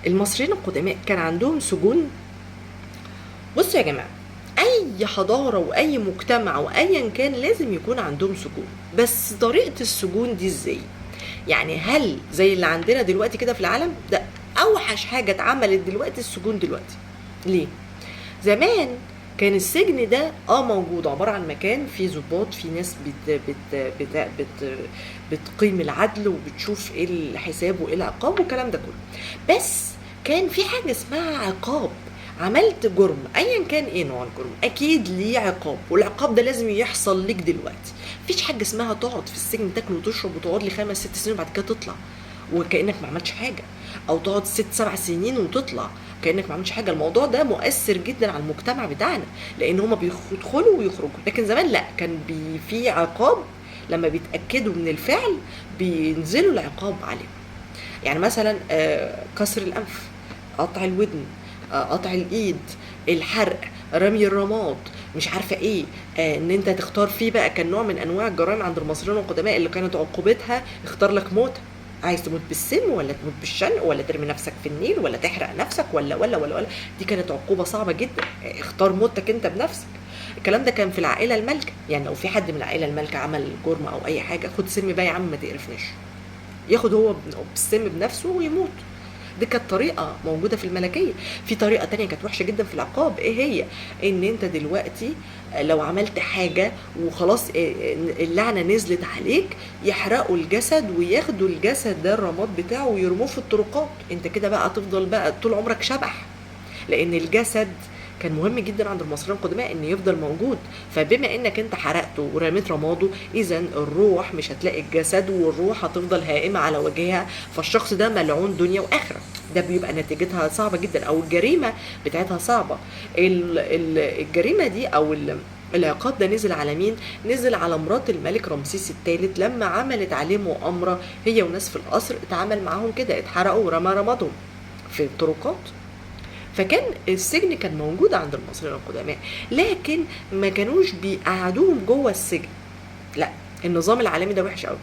المصريين القدماء كان عندهم سجون. بصوا يا جماعه، اي حضاره واي مجتمع وايا كان لازم يكون عندهم سجون، بس طريقه السجون دي ازاي؟ يعني هل زي اللي عندنا دلوقتي كده في العالم؟ ده اوحش حاجه اتعملت دلوقتي السجون دلوقتي. ليه؟ زمان كان السجن ده موجود، عباره عن مكان فيه ضباط، فيه ناس بتقيم العدل وبتشوف ايه الحساب وايه العقاب والكلام ده كله. بس كان في حاجه اسمها عقاب. عملت جرم ايا كان ايه نوع الجرم اكيد ليه عقاب، والعقاب ده لازم يحصل لك دلوقتي. مفيش حاجه اسمها تقعد في السجن تاكل وتشرب وتقعد لي 5 6 سنين وبعد كده تطلع وكانك ما عملتش حاجه، او تقعد 6 7 سنين وتطلع كانك ما عملتش حاجه. الموضوع ده مؤثر جدا على المجتمع بتاعنا، لان هما بيدخلوا ويخرجوا. لكن زمان لا، كان في عقاب، لما بيتاكدوا من الفعل بينزلوا العقاب عليهم. يعني مثلا كسر الانف، قطع الودن، قطع الايد، الحرق، رمي الرماد، مش عارفه ايه. ان انت تختار فيه بقى، كان نوع من انواع الجرائم عند المصريين القدماء اللي كانت عقوبتها اختار لك موت. عايز تموت بالسم ولا تموت بالشنق ولا ترمي نفسك في النيل ولا تحرق نفسك ولا. دي كانت عقوبه صعبه جدا. اختار موتك انت بنفسك. الكلام ده كان في العائله المالكه، يعني لو في حد من العائله المالكه عمل جرم او اي حاجه، خد سم بقى يا عم ما تقرفناش، ياخد هو بالسم بنفسه ويموت. دي كانت طريقة موجودة في الملكية. في طريقة تانية كانت وحشة جدا في العقاب، ايه هي؟ ان انت دلوقتي لو عملت حاجة وخلاص اللعنة نزلت عليك، يحرقوا الجسد وياخدوا الجسد ده الرماد بتاعه ويرموه في الطرقات. انت كده بقى تفضل بقى طول عمرك شبح، لان الجسد كان مهم جدا عند المصريين القدماء ان يفضل موجود. فبما انك انت حرقته ورميت رماده، اذا الروح مش هتلاقي الجسد، والروح هتفضل هائمه على وجهها، فالشخص ده ملعون دنيا واخره. ده بيبقى نتيجتها صعبه جدا، او الجريمه بتاعتها صعبه. الجريمه دي او العقاب ده نزل على مين؟ نزل على مرات الملك رمسيس الثالث، لما عملت عليه مؤامره هي وناس في القصر، اتعامل معاهم كده، اتحرقوا ورمى رمادهم في الطرقات. فكان السجن كان موجود عند المصريين القدماء، لكن ما كانوش بيقعدوهم جوه السجن. لا، النظام العالمي ده وحش قوي.